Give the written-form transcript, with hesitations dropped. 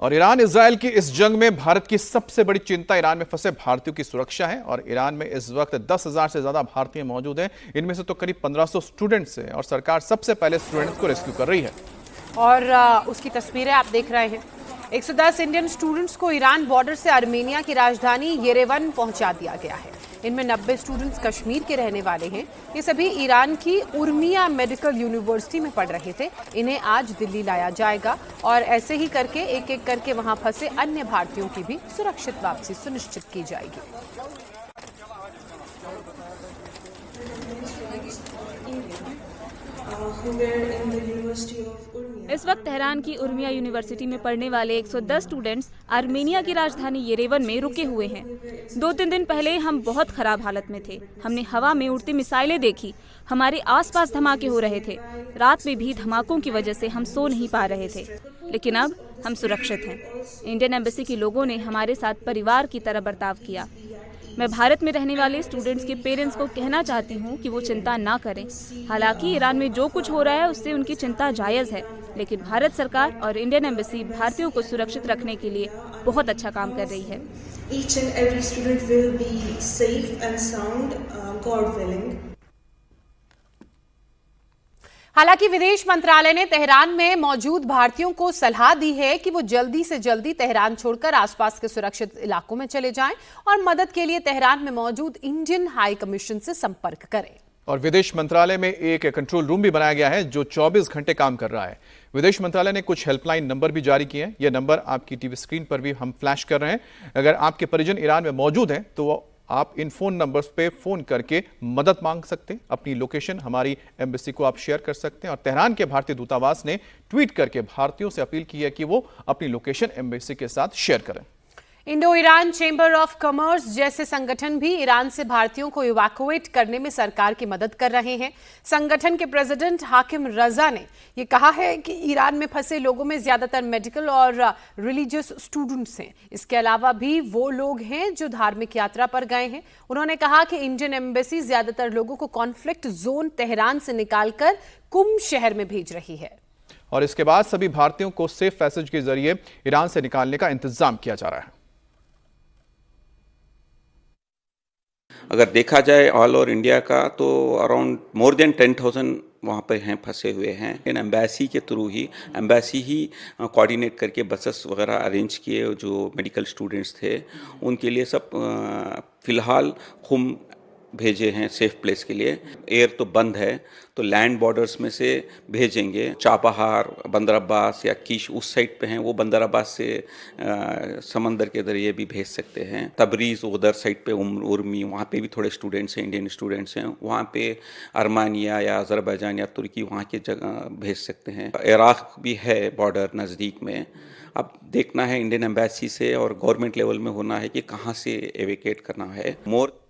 और Iran Israel की इस जंग में भारत की सबसे बड़ी चिंता ईरान में फंसे भारतीयों की सुरक्षा है। और ईरान में इस वक्त 10,000 से ज्यादा भारतीय मौजूद हैं। इनमें से तो करीब 1500 स्टूडेंट्स हैं और सरकार सबसे पहले स्टूडेंट्स को रेस्क्यू कर रही है। और उसकी तस्वीरें आप देख रहे हैं। 110 इंडियन स्टूडेंट्स को ईरान बॉर्डर से आर्मेनिया की राजधानी येरेवन पहुंचा दिया गया है। इनमें 90 स्टूडेंट्स कश्मीर के रहने वाले हैं। ये सभी ईरान की उर्मिया मेडिकल यूनिवर्सिटी में पढ़ रहे थे। इन्हें आज दिल्ली लाया जाएगा और ऐसे ही करके एक एक करके वहां फंसे अन्य भारतीयों की भी सुरक्षित वापसी सुनिश्चित की जाएगी। इस वक्त तेहरान की उर्मिया यूनिवर्सिटी में पढ़ने वाले 110 स्टूडेंट्स आर्मेनिया की राजधानी येरेवन में रुके हुए हैं। 2-3 दिन पहले हम बहुत खराब हालत में थे। हमने हवा में उड़ती मिसाइलें देखी। हमारे आसपास धमाके हो रहे थे। रात में भी धमाकों की वजह से हम सो नहीं पा रहे थे, लेकिन अब हम सुरक्षित हैं। इंडियन एम्बेसी के लोगों ने हमारे साथ परिवार की तरह बर्ताव किया। मैं भारत में रहने वाले स्टूडेंट्स के पेरेंट्स को कहना चाहती हूँ कि वो चिंता ना करें। हालांकि ईरान में जो कुछ हो रहा है उससे उनकी चिंता जायज़ है, लेकिन भारत सरकार और इंडियन एम्बेसी भारतीयों को सुरक्षित रखने के लिए बहुत अच्छा काम कर रही है। Each and every student will be safe and sound, God willing. हालांकि विदेश मंत्रालय ने तेहरान में मौजूद भारतीयों को सलाह दी है कि वो जल्दी से जल्दी तेहरान छोड़कर आसपास के सुरक्षित इलाकों में चले जाएं और मदद के लिए तेहरान में मौजूद इंडियन हाई कमीशन से संपर्क करें। और विदेश मंत्रालय में एक कंट्रोल रूम भी बनाया गया है जो 24 घंटे काम कर रहा है। विदेश मंत्रालय ने कुछ हेल्पलाइन नंबर भी जारी किए हैं। ये नंबर आपकी टीवी स्क्रीन पर भी हम फ्लैश कर रहे हैं। अगर आपके परिजन ईरान में मौजूद हैं तो आप इन फोन नंबर्स पे फोन करके मदद मांग सकते हैं। अपनी लोकेशन हमारी एम्बेसी को आप शेयर कर सकते हैं। और तेहरान के भारतीय दूतावास ने ट्वीट करके भारतीयों से अपील की है कि वो अपनी लोकेशन एम्बेसी के साथ शेयर करें। Indo Iran chamber of commerce जैसे संगठन भी ईरान से भारतीयों को इवैक्यूएट करने में सरकार की मदद कर रहे हैं। संगठन के प्रेसिडेंट हाकिम रजा ने यह कहा है कि ईरान में फंसे लोगों में ज्यादातर मेडिकल और रिलीजियस स्टूडेंट्स हैं। इसके अलावा भी वो लोग हैं जो धार्मिक यात्रा पर गए हैं। उन्होंने कहा कि इंडियन एम्बेसी ज्यादातर लोगों को कॉन्फ्लिक्ट जोन तेहरान से निकालकर कुम शहर में भेज रही है और इसके बाद सभी भारतीयों को सेफ पैसेज के जरिए ईरान से निकालने का इंतजाम किया जा रहा है। अगर देखा जाए ऑल ओवर इंडिया का तो अराउंड मोर देन 10,000 वहाँ पे हैं, फंसे हुए हैं। इन एम्बेसी के थ्रू ही एम्बेसी ही कोऑर्डिनेट करके बसेस वगैरह अरेंज किए। जो मेडिकल स्टूडेंट्स थे उनके लिए सब फ़िलहाल खुम भेजे हैं सेफ प्लेस के लिए। एयर तो बंद है तो लैंड बॉर्डर्स में से भेजेंगे। चाबहार, बंदर अब्बास या कीश उस साइड पे हैं, वो बंदर अब्बास से समंदर के जरिए भी भेज सकते हैं। तबरीज़ उधर साइड पे उर्मी, वहाँ पे भी थोड़े स्टूडेंट्स हैं, इंडियन स्टूडेंट्स हैं। वहाँ पे आर्मेनिया या अज़रबैजान या तुर्की वहाँ के जगह भेज सकते हैं। इराक़ भी है बॉर्डर नज़दीक में। अब देखना है इंडियन एम्बेसी से और गवर्नमेंट लेवल में होना है कि कहाँ से एवेकेट करना है। मोर